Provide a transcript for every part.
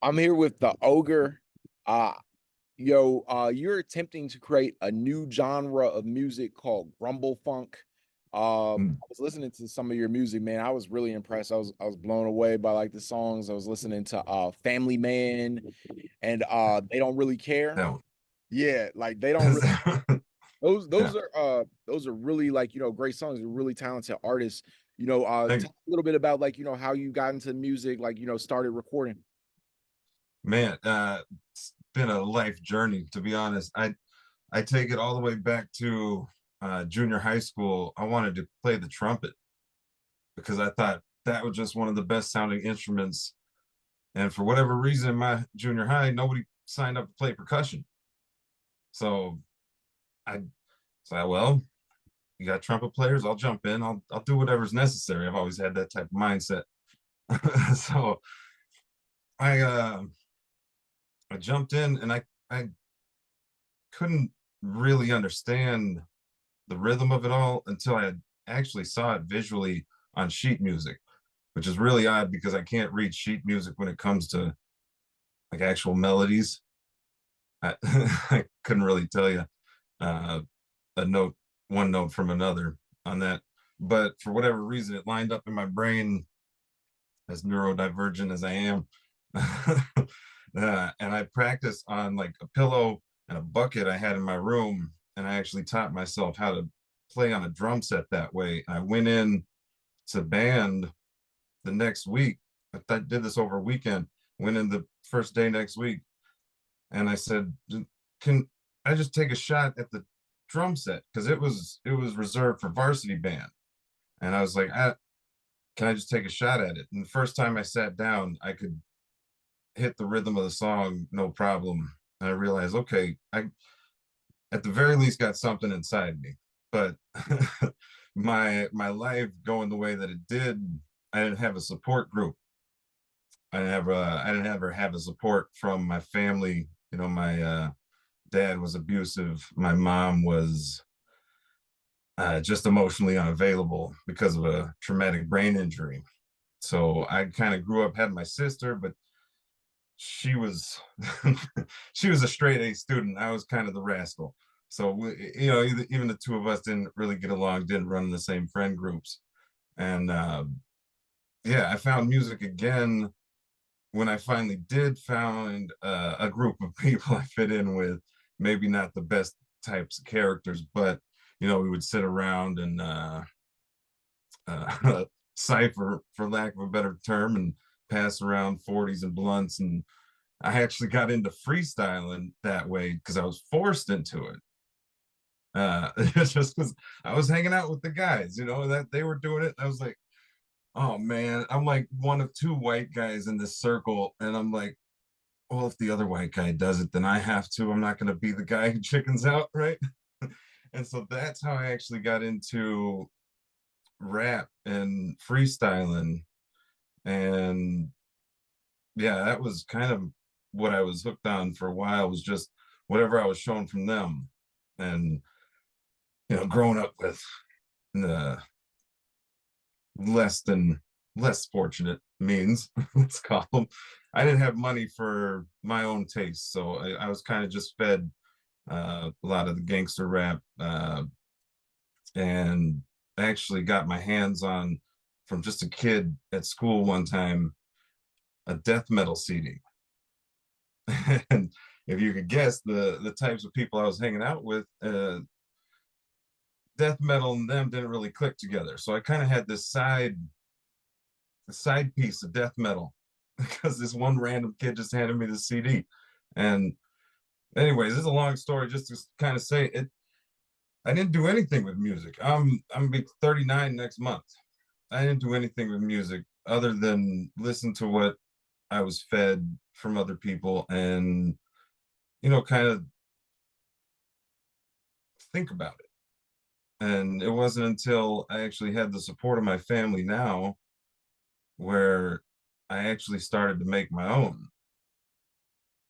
I'm here with the Ogre. Uh, you're attempting to create a new genre of music called Grumble Funk. Mm, I was listening to some of your music, man. I was really impressed. I was blown away by like the songs. I was listening to Family Man and They Don't Really Care. that Yeah, like they don't really one. those Yeah, those are really like great songs. They're really talented artists. thank Tell a little bit about like how you got into music, like started recording. man. It's been a life journey, to be honest. I take it all the way back to junior high school. I wanted to play the trumpet because I thought that was just one of the best sounding instruments. And for whatever reason, in my junior high, nobody signed up to play percussion. So I said, well, you got trumpet players, I'll jump in. I'll do whatever's necessary. I've always had that type of mindset. So I I jumped in and I couldn't really understand the rhythm of it all until I actually saw it visually on sheet music, which is really odd because I can't read sheet music when it comes to like actual melodies. I, I couldn't really tell you uh, a note, one note from another on that. But for whatever reason, it lined up in my brain, as neurodivergent as I am. And I practiced on like a pillow and a bucket I had in my room. And I actually taught myself how to play on a drum set that way. I went in to band the next week. I did this over a weekend. Went in the first day next week, and I said, "Can I just take a shot at the drum set?" Because it was reserved for varsity band, and I was like, "Can I just take a shot at it?" And the first time I sat down, I could hit the rhythm of the song no problem. And I realized, okay, I at the very least got something inside me. But my life going the way that it did, I didn't have a support group. I didn't ever have a support from my family. My dad was abusive. My mom was just emotionally unavailable because of a traumatic brain injury. So I kind of grew up, had my sister, but she was she was a straight A student. I was kind of the rascal. So even the two of us didn't really get along, didn't run in the same friend groups. And yeah, I found music again when I finally did find a group of people I fit in with. Maybe not the best types of characters, but we would sit around and cipher, for lack of a better term, and pass around 40s and blunts. And I actually got into freestyling that way because I was forced into it. It's just because I was hanging out with the guys, that they were doing it. I was like, oh man, I'm like one of two white guys in this circle. And I'm like, well, if the other white guy does it, then I have to. I'm not going to be the guy who chickens out, right? And so that's how I actually got into rap and freestyling. And yeah, that was kind of what I was hooked on for a while, was just whatever I was shown from them. And growing up with the less than less fortunate means, let's call them, I didn't have money for my own taste, so I was kind of just fed a lot of the gangster rap, and actually got my hands on, from just a kid at school one time, a death metal CD. And if you could guess the types of people I was hanging out with, death metal and them didn't really click together. So I kind of had this side piece of death metal because this one random kid just handed me the CD. And anyways, this is a long story just to kind of say it. I didn't do anything with music. I'm gonna be 39 next month. I didn't do anything with music other than listen to what I was fed from other people, and kind of think about it. And it wasn't until I actually had the support of my family now where I actually started to make my own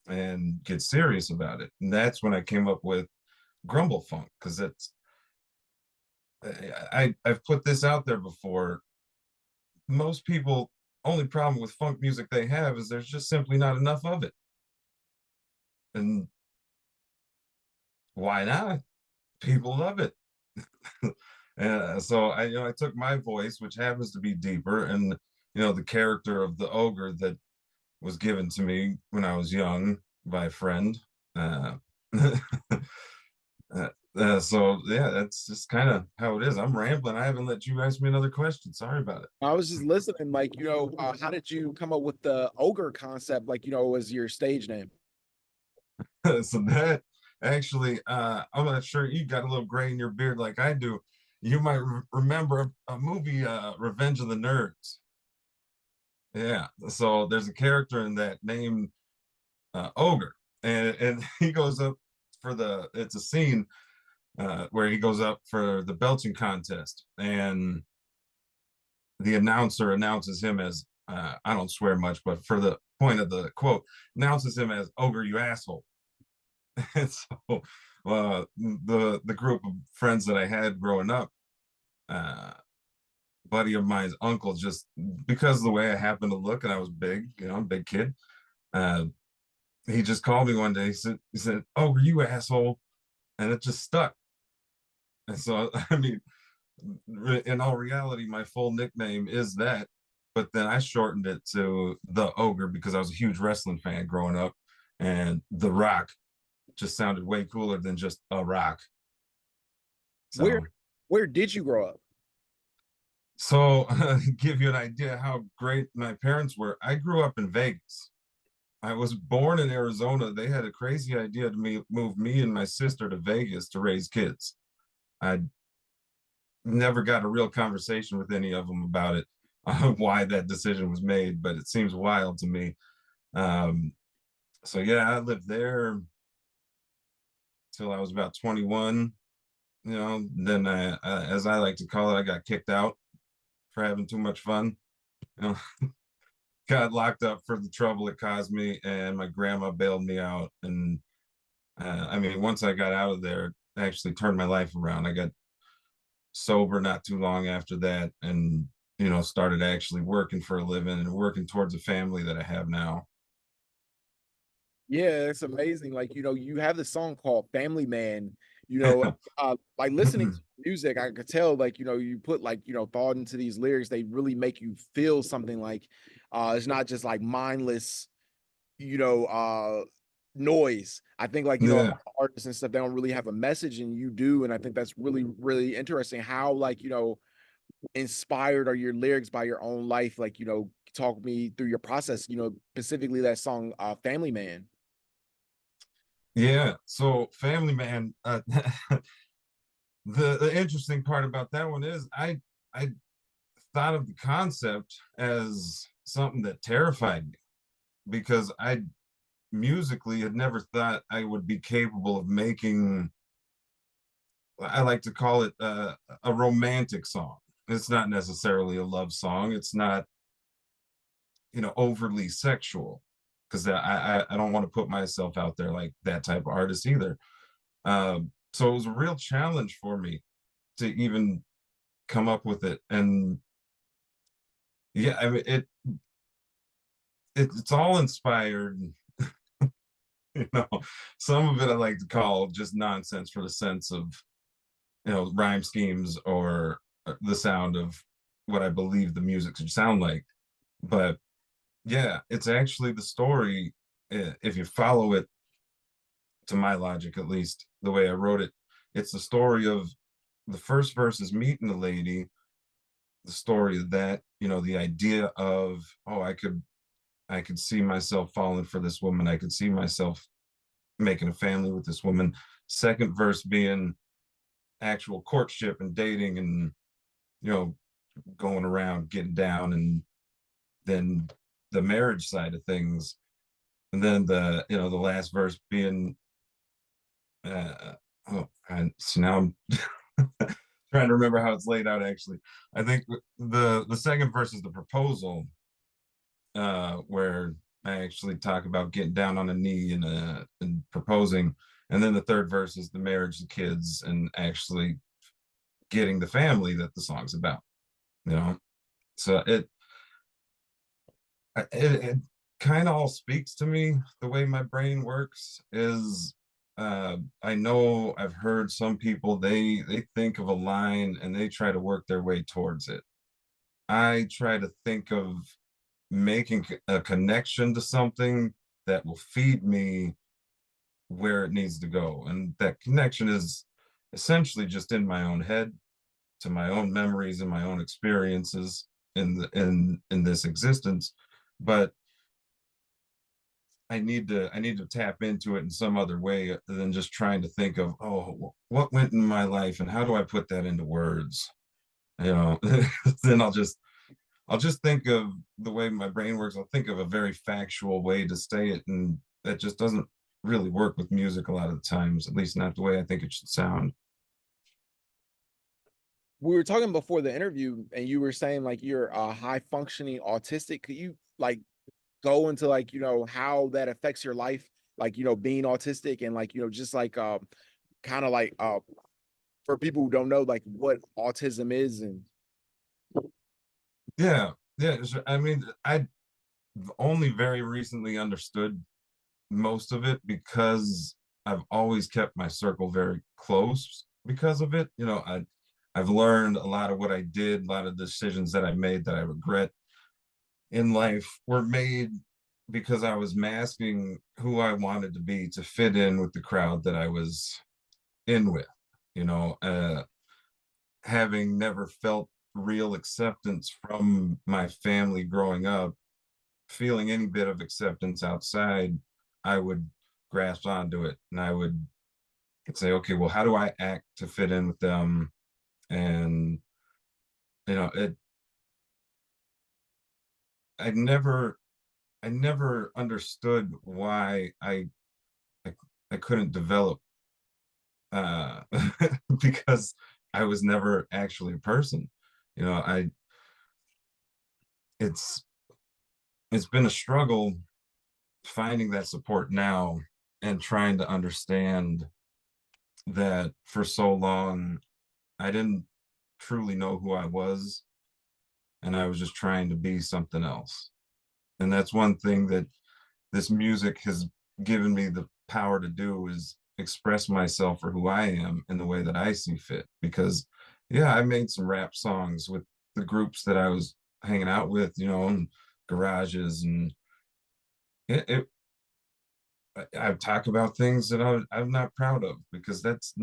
and get serious about it. And that's when I came up with Grumble Funk, because I've put this out there before. Most people only problem with funk music they have is there's just simply not enough of it. And why not? People love it. So I took my voice, which happens to be deeper, and the character of the ogre that was given to me when I was young by a friend. Uh, so yeah, that's just kind of how it is. I'm rambling. I haven't let you ask me another question. Sorry about I was just listening, like, how did you come up with the ogre concept, like, as your stage name? it. So that actually, I'm not sure you got a little gray in your beard like I do. You might remember a movie, Revenge of the Nerds. Yeah. So there's a character in that named Ogre, and he goes up for it's a scene where he goes up for the belching contest, and the announcer announces him as I don't swear much, but for the point of the quote, announces him as Ogre, you asshole. And so the group of friends that I had growing up, uh, buddy of mine's uncle, just because of the way I happened to look and I was big, I'm a big kid. Uh, he just called me one day. He said, "Ogre, you asshole," and it just stuck. And so, I mean, in all reality, my full nickname is that, but then I shortened it to the Ogre because I was a huge wrestling fan growing up, and The Rock just sounded way cooler than just a rock. Where So, where did you grow up? so give you an idea how great my parents were. I grew up in Vegas. I was born in Arizona. They had a crazy idea to move me and my sister to Vegas to raise kids. I never got a real conversation with any of them about it, why that decision was made, but it seems wild to me. Um, so yeah, I lived there till I was about 21. Then as I like to call it, I got kicked out for having too much fun. You know, got locked up for the trouble it caused me, and my grandma bailed me out. And I mean, once I got out of there, it actually turned my life around. I got sober not too long after that, and started actually working for a living and working towards a family that I have now. Yeah, it's amazing. Like, you have this song called Family Man, like listening to music, I could tell, like, you put like, thought into these lyrics, they really make you feel something like it's not just like mindless, you know, noise. I think like, a lot Yeah. of artists and stuff, they don't really have a message and you do. And I think that's really, really interesting how like, inspired are your lyrics by your own life. Like, talk me through your process, specifically that song, Family Man. Yeah. So Family Man, the interesting part about that one is I thought of the concept as something that terrified me because I musically had never thought I would be capable of making, I like to call it a romantic song. It's not necessarily a love song. It's not, overly sexual because I don't want to put myself out there like that type of artist either. So it was a real challenge for me to even come up with it. And yeah, I mean, it's all inspired. You know, some of it I like to call just nonsense for the sense of, rhyme schemes or the sound of what I believe the music should sound like. But yeah, it's actually the story. If you follow it, to my logic at least, the way I wrote it, it's the story of the first verse is meeting the lady, the story of that, the idea of, oh, I could see myself falling for this woman. I could see myself making a family with this woman. Second verse being actual courtship and dating and, you know, going around getting down, and then the marriage side of things. And then the last verse being, uh, oh, and so now I'm trying to remember how it's laid out actually. I think the second verse is the proposal, where I actually talk about getting down on a knee and proposing, and then the third verse is the marriage, the kids, and actually getting the family that the song's about. You know, so it kind of all speaks to me. The way my brain works is, I know I've heard some people, they think of a line and they try to work their way towards it. I try to think of making a connection to something that will feed me where it needs to go. And that connection is essentially just in my own head, to my own memories and my own experiences in this existence. But I need to tap into it in some other way than just trying to think of, oh, what went in my life and how do I put that into words? You know, then I'll just think of the way my brain works. I'll think of a very factual way to say it, and that just doesn't really work with music a lot of the times, at least not the way I think it should sound. We were talking before the interview, and you were saying like you're a high functioning autistic. Could you like go into like how that affects your life, like being autistic, and like just like kind of like for people who don't know like what autism is and Yeah, yeah. I mean, I only very recently understood most of it because I've always kept my circle very close because of it. I've learned a lot of what I did, a lot of decisions that I made that I regret in life were made because I was masking who I wanted to be to fit in with the crowd that I was in with. You know, having never felt real acceptance from my family growing up, feeling any bit of acceptance outside, I would grasp onto it and I would say, okay, well, how do I act to fit in with them? And it. I never, I never understood why I, I couldn't develop, uh, because I was never actually a person. You know, I it's it's been a struggle finding that support now and trying to understand that for so long I didn't truly know who I was, and I was just trying to be something else. And that's one thing that this music has given me the power to do, is express myself for who I am in the way that I see fit. Because yeah, I made some rap songs with the groups that I was hanging out with, and garages, and it I've talked about things that I'm not proud of because that's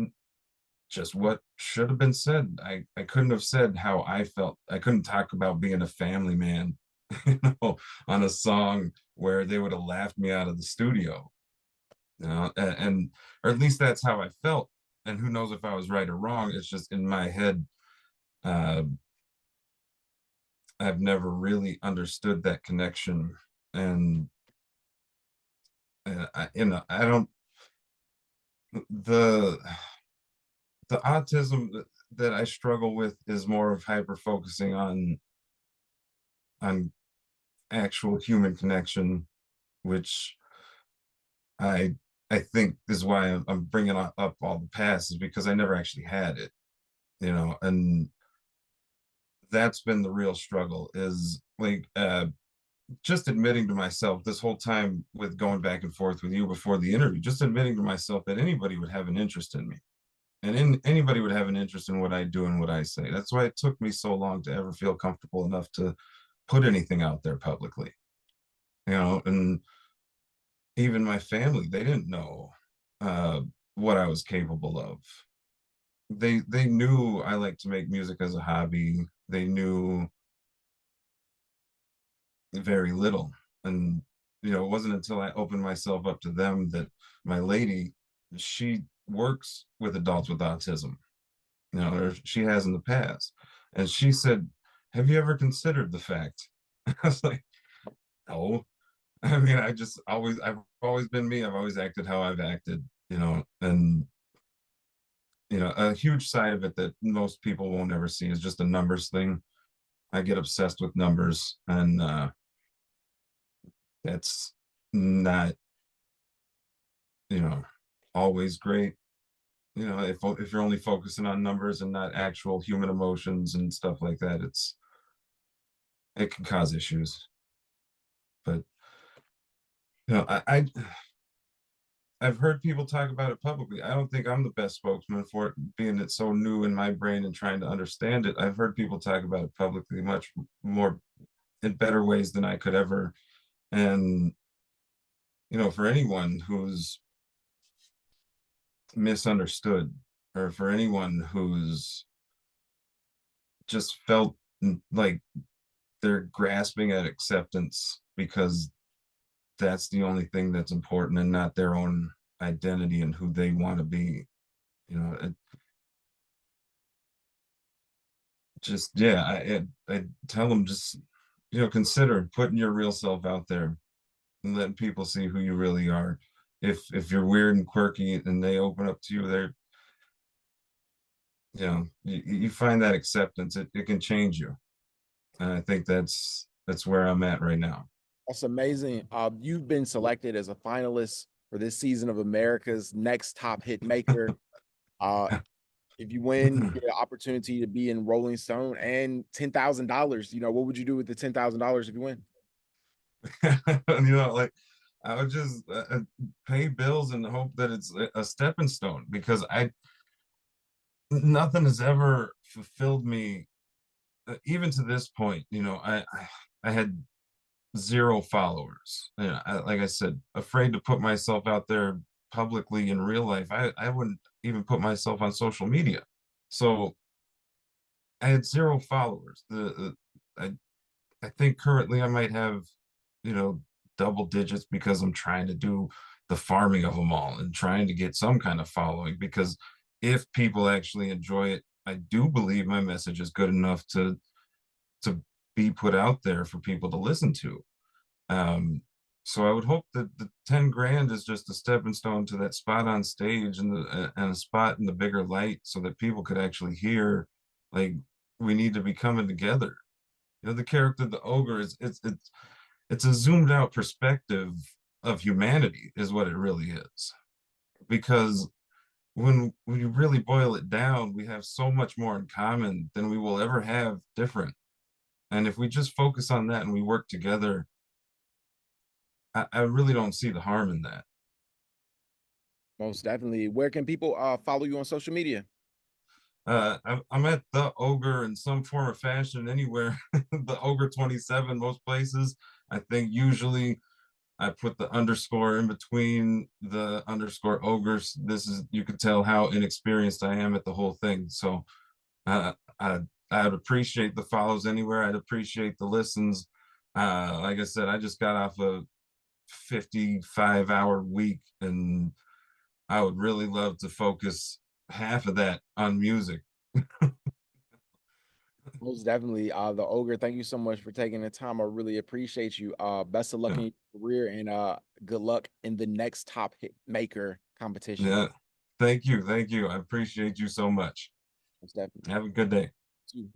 just what should have been said. I couldn't have said how I felt. I couldn't talk about being a family man, on a song where they would have laughed me out of the studio. And or at least that's how I felt. And who knows if I was right or wrong? It's just in my head. Uh, I've never really understood that connection, and I don't the the autism that I struggle with is more of hyper focusing on actual human connection, which I I think is why I'm bringing up all the past, is because I never actually had it, and that's been the real struggle, is like, just admitting to myself this whole time with going back and forth with you before the interview, just admitting to myself that anybody would have an interest in me, and anybody would have an interest in what I do and what I say. That's why it took me so long to ever feel comfortable enough to put anything out there publicly, and even my family, they didn't know, uh, what I was capable of. They knew I like to make music as a hobby. They knew very little, and it wasn't until I opened myself up to them that my lady, she works with adults with autism, or she has in the past, and she said, "Have you ever considered the fact?" I was like, "No." I mean, I've always been me. I've always acted how I've acted, and a huge side of it that most people won't ever see is just a numbers thing. I get obsessed with numbers, and that's not, you know, always great. If you're only focusing on numbers and not actual human emotions and stuff like that, it can cause issues. But you know, I've heard people talk about it publicly. I don't think I'm the best spokesman for it, being it's so new in my brain and trying to understand it. I've heard people talk about it publicly much more in better ways than I could ever. And you know, for anyone who's misunderstood, or for anyone who's just felt like they're grasping at acceptance because that's the only thing that's important and not their own identity and who they want to be, you know, just yeah, I tell them, just you know, consider putting your real self out there and letting people see who you really are. If you're weird and quirky and they open up to you, they're, you know, you find that acceptance, it can change you. And I think that's where I'm at right now. That's amazing. You've been selected as a finalist for this season of America's Next Top Hit Maker. Uh, if you win, you get an opportunity to be in Rolling Stone and $10,000. You know, what would you do with the $10,000 if you win? You know, like I would just pay bills and hope that it's a stepping stone, because I nothing has ever fulfilled me, even to this point. You know, I had zero followers. You know, like I said, afraid to put myself out there publicly in real life. I wouldn't even put myself on social media. So I had zero followers. I think currently I might have, you know, double digits, because I'm trying to do the farming of them all and trying to get some kind of following, because if people actually enjoy it, I do believe my message is good enough to be put out there for people to listen to. Um, so I would hope that the 10 grand is just a stepping stone to that spot on stage, and a spot in the bigger light, so that people could actually hear, like, we need to be coming together. You know, the character, the ogre, is it's a zoomed out perspective of humanity, is what it really is. Because when you really boil it down, we have so much more in common than we will ever have different. And if we just focus on that and we work together, I really don't see the harm in that. Most definitely. Where can people follow you on social media? I'm at the ogre in some form or fashion anywhere. The ogre 27 most places. I think usually I put the underscore in between the underscore ogres. This is, you can tell how inexperienced I am at the whole thing. So I I'd appreciate the follows anywhere. I'd appreciate the listens. Like I said, I just got off a 55-hour week, and I would really love to focus half of that on music. Most definitely. The ogre, thank you so much for taking the time. I really appreciate you. Best of luck in Yeah, your career, and good luck in the next top hit maker competition. yeah. Thank you, thank you. I appreciate you so much. Most definitely. Have a good day. Too.